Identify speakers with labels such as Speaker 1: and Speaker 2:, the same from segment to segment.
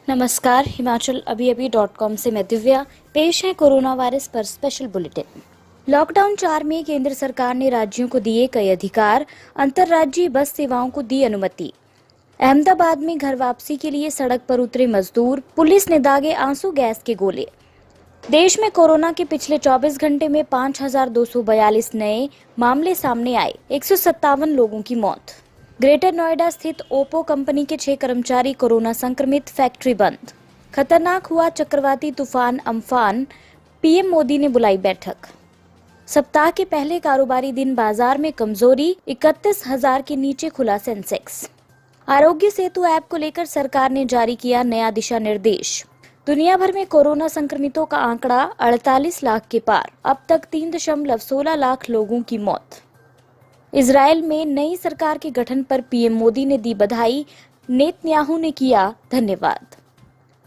Speaker 1: नमस्कार, हिमाचल अभी-अभी.com से मैं दिव्या। पेश है कोरोना वायरस पर स्पेशल बुलेटिन। लॉकडाउन 4 में केंद्र सरकार ने राज्यों को दिए कई अधिकार, अंतर्राज्यीय बस सेवाओं को दी अनुमति। अहमदाबाद में घर वापसी के लिए सड़क पर उतरे मजदूर, पुलिस ने दागे आंसू गैस के गोले। देश में कोरोना के पिछले 24 घंटे में 5,242 नए मामले सामने आए, 157 लोगों की मौत। ग्रेटर नोएडा स्थित ओप्पो कंपनी के 6 कर्मचारी कोरोना संक्रमित, फैक्ट्री बंद। खतरनाक हुआ चक्रवाती तूफान अम्फान, पीएम मोदी ने बुलाई बैठक। सप्ताह के पहले कारोबारी दिन बाजार में कमजोरी, 31,000 के नीचे खुला सेंसेक्स। आरोग्य सेतु ऐप को लेकर सरकार ने जारी किया नया दिशा निर्देश। दुनिया भर में कोरोना संक्रमितों का आंकड़ा 48 लाख के पार, अब तक 3.16 लाख लोगों की मौत। इजराइल में नई सरकार के गठन पर पीएम मोदी ने दी बधाई, नेतन्याहू ने किया धन्यवाद।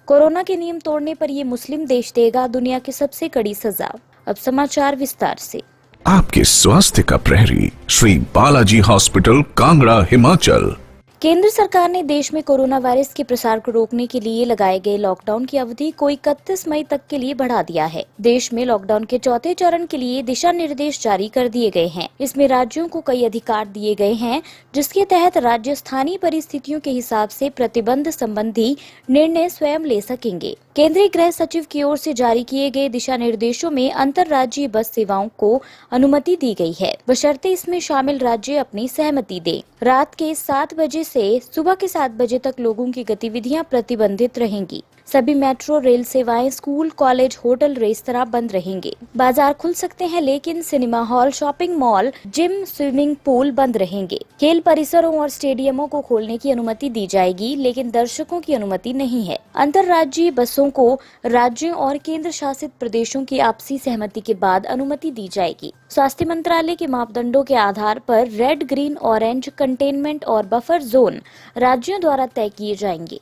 Speaker 1: कोरोना के नियम तोड़ने पर ये मुस्लिम देश देगा दुनिया की सबसे कड़ी सजा। अब समाचार विस्तार से।
Speaker 2: आपके स्वास्थ्य का प्रहरी श्री बालाजी हॉस्पिटल, कांगड़ा, हिमाचल।
Speaker 1: केंद्र सरकार ने देश में कोरोना वायरस के प्रसार को रोकने के लिए लगाए गए लॉकडाउन की अवधि को 31 मई तक के लिए बढ़ा दिया है। देश में लॉकडाउन के चौथे चरण के लिए दिशा निर्देश जारी कर दिए गए हैं। इसमें राज्यों को कई अधिकार दिए गए हैं, जिसके तहत राज्य स्थानीय परिस्थितियों के हिसाब से प्रतिबंध संबंधी निर्णय स्वयं ले सकेंगे। केंद्रीय गृह सचिव की ओर से जारी किए गए दिशा निर्देशों में अंतर्राज्यीय बस सेवाओं को अनुमति दी गई है, बशर्ते इसमें शामिल राज्य अपनी सहमति दें। रात के 7 बजे से सुबह के 7 बजे तक लोगों की गतिविधियां प्रतिबंधित रहेंगी। सभी मेट्रो, रेल सेवाएं, स्कूल, कॉलेज, होटल, रेस्तरां बंद रहेंगे। बाजार खुल सकते हैं, लेकिन cinema hall, shopping mall, gym, swimming pool बंद रहेंगे। खेल परिसरों और स्टेडियमों को खोलने की अनुमति दी जाएगी, लेकिन दर्शकों की अनुमति नहीं है। अंतर्राज्यीय बसों को राज्यों और केंद्र शासित प्रदेशों की आपसी सहमति के बाद अनुमति दी जाएगी। स्वास्थ्य मंत्रालय के मापदंडों के आधार पर रेड, ग्रीन, ऑरेंज, कंटेनमेंट और बफर जोन राज्यों द्वारा तय किए जाएंगे।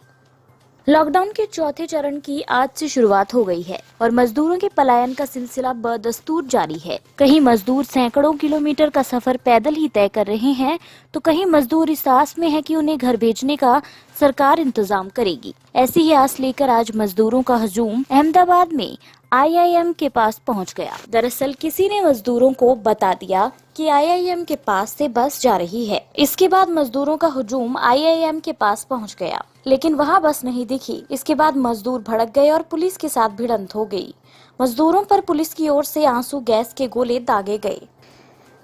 Speaker 1: लॉकडाउन के चौथे चरण की आज से शुरुआत हो गई है और मजदूरों के पलायन का सिलसिला बदस्तूर जारी है। कहीं मजदूर सैकड़ों किलोमीटर का सफर पैदल ही तय कर रहे हैं, तो कहीं मजदूर इस आस में है कि उन्हें घर भेजने का सरकार इंतजाम करेगी। ऐसी ही आस लेकर आज मजदूरों का हजूम अहमदाबाद में आईआईएम के पास पहुंच गया। दरअसल किसी ने मजदूरों को बता दिया कि आईआईएम के पास से बस जा रही है। इसके बाद मजदूरों का हजूम आईआईएम के पास पहुंच गया, लेकिन वहां बस नहीं दिखी। इसके बाद मजदूर भड़क गए और पुलिस के साथ भिड़ंत हो गई। मजदूरों पर पुलिस की ओर से आंसू गैस के गोले दागे गए।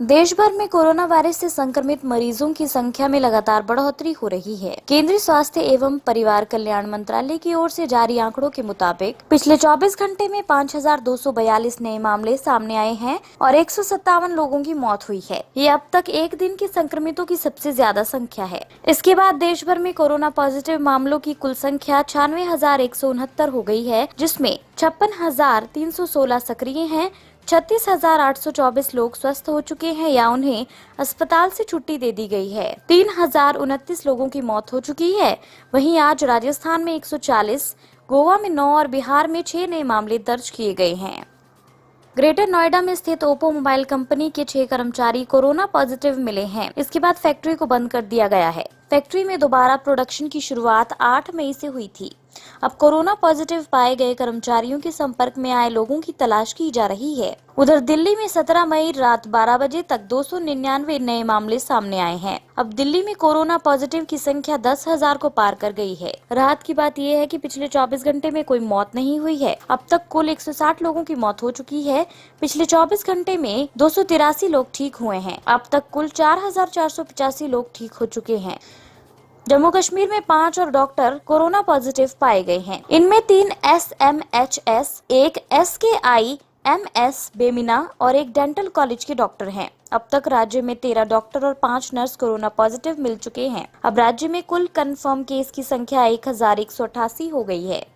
Speaker 1: देश भर में कोरोना वायरस से संक्रमित मरीजों की संख्या में लगातार बढ़ोतरी हो रही है। केंद्रीय स्वास्थ्य एवं परिवार कल्याण मंत्रालय की ओर से जारी आंकड़ों के मुताबिक पिछले 24 घंटे में 5,242 नए मामले सामने आए हैं और 157 लोगों की मौत हुई है। ये अब तक एक दिन के संक्रमितों की सबसे ज्यादा संख्या है। इसके बाद देश भर में कोरोना पॉजिटिव मामलों की कुल संख्या 96,169 हो गई है, जिसमें 56,316 सक्रिय हैं। 36,824 लोग स्वस्थ हो चुके हैं या उन्हें अस्पताल से छुट्टी दे दी गई है। 3,029 लोगों की मौत हो चुकी है। वहीं आज राजस्थान में 140, गोवा में 9 और बिहार में 6 नए मामले दर्ज किए गए हैं। ग्रेटर नोएडा में स्थित ओप्पो मोबाइल कंपनी के 6 कर्मचारी कोरोना पॉजिटिव मिले हैं। इसके बाद फैक्ट्री को बंद कर दिया गया है। फैक्ट्री में दोबारा प्रोडक्शन की शुरुआत 8 मई से हुई थी। अब कोरोना पॉजिटिव पाए गए कर्मचारियों के संपर्क में आए लोगों की तलाश की जा रही है। उधर दिल्ली में 17 मई रात 12 बजे तक 299 नए मामले सामने आए हैं। अब दिल्ली में कोरोना पॉजिटिव की संख्या 10,000 को पार कर गई है। राहत की बात यह है कि पिछले 24 घंटे में कोई मौत नहीं हुई है। अब तक कुल 160 लोगों की मौत हो चुकी है। पिछले 24 घंटे में 283 लोग ठीक हुए हैं। अब तक कुल 4,485 लोग ठीक हो चुके हैं। जम्मू कश्मीर में 5 और डॉक्टर कोरोना पॉजिटिव पाए गए हैं। इनमें 3 SMHS, एक SKIMS बेमिना और एक डेंटल कॉलेज के डॉक्टर हैं। अब तक राज्य में 13 डॉक्टर और 5 नर्स कोरोना पॉजिटिव मिल चुके हैं। अब राज्य में कुल कंफर्म केस की संख्या 1,188 हो गई है।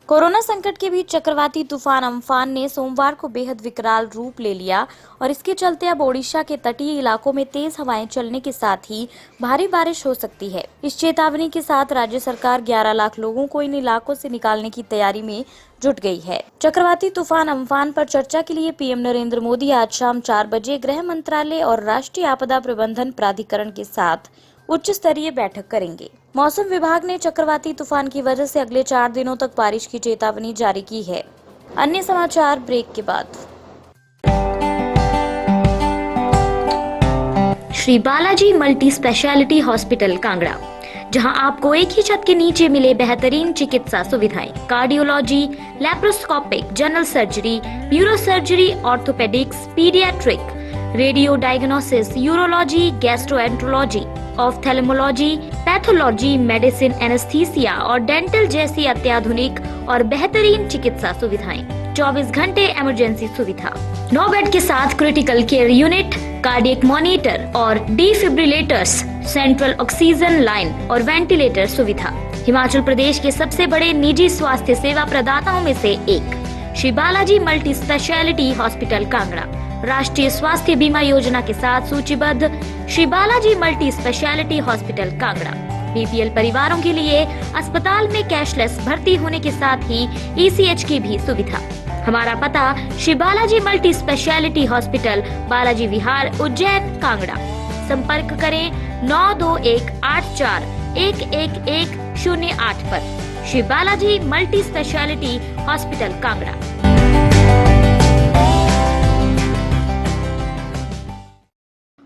Speaker 1: कोरोना संकट के बीच चक्रवाती तूफान अम्फान ने सोमवार को बेहद विकराल रूप ले लिया और इसके चलते अब ओडिशा के तटीय इलाकों में तेज हवाएं चलने के साथ ही भारी बारिश हो सकती है। इस चेतावनी के साथ राज्य सरकार 11 लाख लोगों को इन इलाकों से निकालने की तैयारी में जुट गई है। चक्रवाती तूफान अम्फान पर चर्चा के लिए पीएम नरेंद्र मोदी आज शाम 4 बजे गृह मंत्रालय और राष्ट्रीय आपदा प्रबंधन प्राधिकरण के साथ उच्च स्तरीय बैठक करेंगे। मौसम विभाग ने चक्रवाती तूफान की वजह से अगले 4 दिनों तक बारिश की चेतावनी जारी की है। अन्य समाचार ब्रेक के बाद। Shri Balaji multi speciality hospital Kangra, जहां आपको एक ही छत के नीचे मिले बेहतरीन चिकित्सा सुविधाएं, cardiology, laparoscopic, general surgery, neuro surgery, orthopaedics, paediatric, radio diagnosis, urology, gastroenterology, ophthalmology, pathology, medicine, anaesthesia और डेंटल जैसी अत्याधुनिक और बेहतरीन चिकित्सा सुविधाएं, 24 घंटे इमरजेंसी सुविधा, 9 बेड के साथ critical care unit, cardiac monitor और डिफिब्रिलेटर्स, सेंट्रल ऑक्सीजन लाइन और वेंटिलेटर सुविधा। हिमाचल प्रदेश के सबसे बड़े निजी स्वास्थ्य सेवा प्रदाताओं में से एक Shri Balaji multi speciality hospital Kangra राष्ट्रीय स्वास्थ्य बीमा योजना के साथ सूचीबद्ध Shri Balaji multi speciality hospital Kangra BPL परिवारों के लिए अस्पताल में कैशलेस भर्ती होने के साथ ही ईसीएच की भी सुविधा। हमारा पता Shri Balaji multi speciality hospital, Balaji Vihar, Ujjain, Kangra. संपर्क करें 9218411108 पर। Shri Balaji multi speciality hospital Kangra.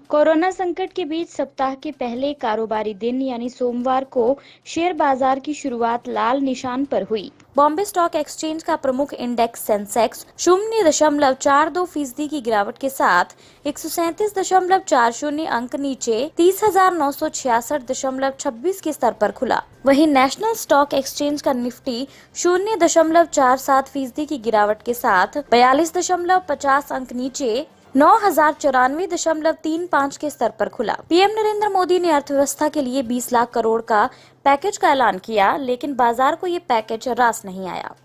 Speaker 1: Corona संकट के बीच सप्ताह के पहले कारोबारी दिन यानी सोमवार को शेयर बाजार की शुरुआत लाल निशान पर हुई। बॉम्बे स्टॉक एक्सचेंज का प्रमुख इंडेक्स सेंसेक्स 0.42% की गिरावट के साथ 137.40 अंक नीचे 30,966.26 के स्तर पर खुला। वहीं नेशनल स्टॉक एक्सचेंज का निफ्टी 0.47% की गिरावट के साथ 42.50 अंक नीचे 9,094.35 के स्तर पर खुला। पीएम नरेंद्र मोदी ने अर्थव्यवस्था के लिए 20 लाख करोड़ का पैकेज का ऐलान किया, लेकिन बाजार को ये पैकेज रास नहीं आया।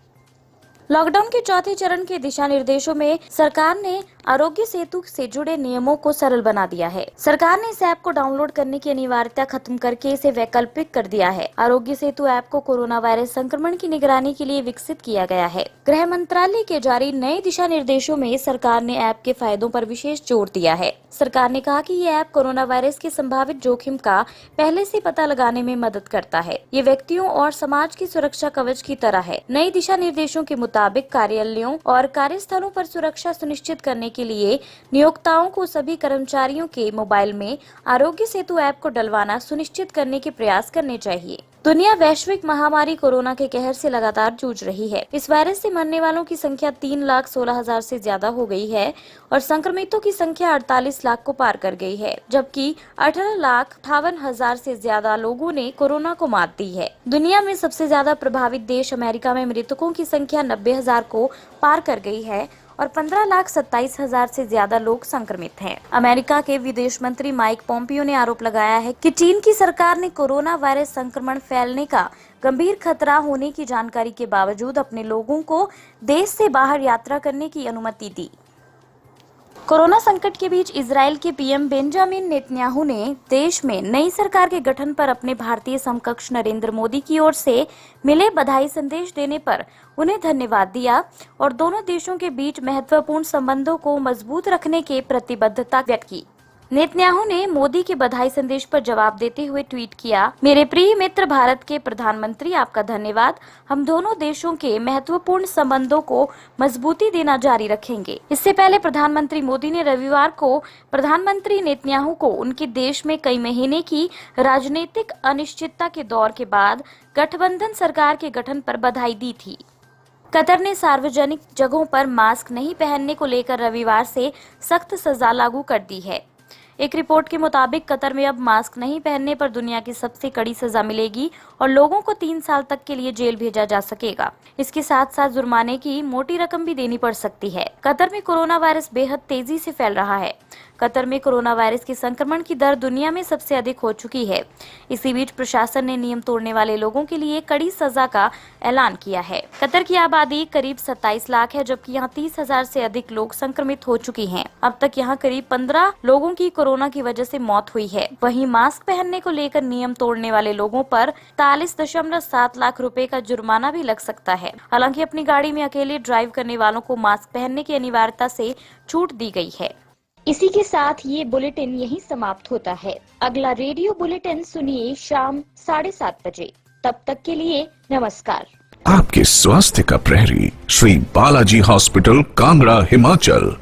Speaker 1: लॉकडाउन के चौथे चरण के दिशा निर्देशों में सरकार ने आरोग्य सेतु से जुड़े नियमों को सरल बना दिया है। सरकार ने इस ऐप को डाउनलोड करने की अनिवार्यता खत्म करके इसे वैकल्पिक कर दिया है। आरोग्य सेतु ऐप को कोरोना वायरस संक्रमण की निगरानी के लिए विकसित किया गया है। गृह मंत्रालय के जारी नए दिशा निर्देशों में सरकार ने ऐप के फायदों पर विशेष जोर दिया है। सरकार ने कहा कि ये ऐप कोरोना वायरस के संभावित जोखिम का पहले से पता लगाने में मदद करता है। ये व्यक्तियों और समाज की सुरक्षा कवच की तरह है। नए दिशा निर्देशों के मुताबिक कार्यालयों और कार्यस्थलों पर सुरक्षा सुनिश्चित करने के लिए नियोक्ताओं को सभी कर्मचारियों के मोबाइल में आरोग्य सेतु ऐप को डलवाना सुनिश्चित करने के प्रयास करने चाहिए। दुनिया वैश्विक महामारी कोरोना के कहर से लगातार जूझ रही है। इस वायरस से मरने वालों की संख्या 3,16,000 से ज्यादा हो गई है और संक्रमितों की संख्या 48 लाख को पार कर गई है, जबकि 18,58,000 से ज्यादा लोगों ने कोरोना को मात दी है। दुनिया में सबसे ज्यादा प्रभावित देश अमेरिका में मृतकों की संख्या 90,000 को पार कर गई है और 15,27,000 से ज्यादा लोग संक्रमित हैं। अमेरिका के विदेश मंत्री माइक पोम्पियो ने आरोप लगाया है कि चीन की सरकार ने कोरोना वायरस संक्रमण फैलने का गंभीर खतरा होने की जानकारी के बावजूद अपने लोगों को देश से बाहर यात्रा करने की अनुमति दी। कोरोना संकट के बीच इजराइल के पीएम बेंजामिन नेतन्याहू ने देश में नई सरकार के गठन पर अपने भारतीय समकक्ष नरेंद्र मोदी की ओर से मिले बधाई संदेश देने पर उन्हें धन्यवाद दिया और दोनों देशों के बीच महत्वपूर्ण संबंधों को मजबूत रखने के प्रतिबद्धता व्यक्त की। नेतन्याहू ने मोदी के बधाई संदेश पर जवाब देते हुए ट्वीट किया, मेरे प्रिय मित्र भारत के प्रधानमंत्री, आपका धन्यवाद। हम दोनों देशों के महत्वपूर्ण संबंधों को मजबूती देना जारी रखेंगे। इससे पहले प्रधानमंत्री मोदी ने रविवार को प्रधानमंत्री नेतन्याहू को उनके देश में कई महीने की राजनीतिक अनिश्चितता के दौर के बाद गठबंधन सरकार के गठन पर बधाई दी थी। कतर ने सार्वजनिक जगहों पर मास्क नहीं पहनने को लेकर रविवार से सख्त सजा लागू कर दी है। एक रिपोर्ट के मुताबिक कतर में अब मास्क नहीं पहनने पर दुनिया की सबसे कड़ी सजा मिलेगी और लोगों को 3 साल तक के लिए जेल भेजा जा सकेगा। इसके साथ साथ जुर्माने की मोटी रकम भी देनी पड़ सकती है। कतर में कोरोना वायरस बेहद तेजी से फैल रहा है। कतर में कोरोना वायरस के संक्रमण की दर दुनिया में सबसे अधिक हो चुकी है। इसी बीच प्रशासन ने नियम तोड़ने वाले लोगों के लिए कड़ी सजा का ऐलान किया है। कतर की आबादी करीब 27 लाख है, जबकि यहाँ 30,000 से अधिक लोग संक्रमित हो चुकी हैं। अब तक यहाँ करीब 15 लोगों की कोरोना की वजह से मौत हुई है। वहीं मास्क पहनने को लेकर नियम तोड़ने वाले लोगों पर 43.7 लाख रुपए का जुर्माना भी लग सकता है। हालांकि अपनी गाड़ी में अकेले ड्राइव करने वालों को मास्क पहनने की अनिवार्यता से छूट दी गई है। इसी के साथ ये बुलेटिन यहीं समाप्त होता है। अगला रेडियो बुलेटिन सुनिए शाम 7:30 बजे। तब तक के लिए नमस्कार।
Speaker 2: आपके स्वास्थ्य का प्रहरी श्री बालाजी हॉस्पिटल, कांगड़ा, हिमाचल।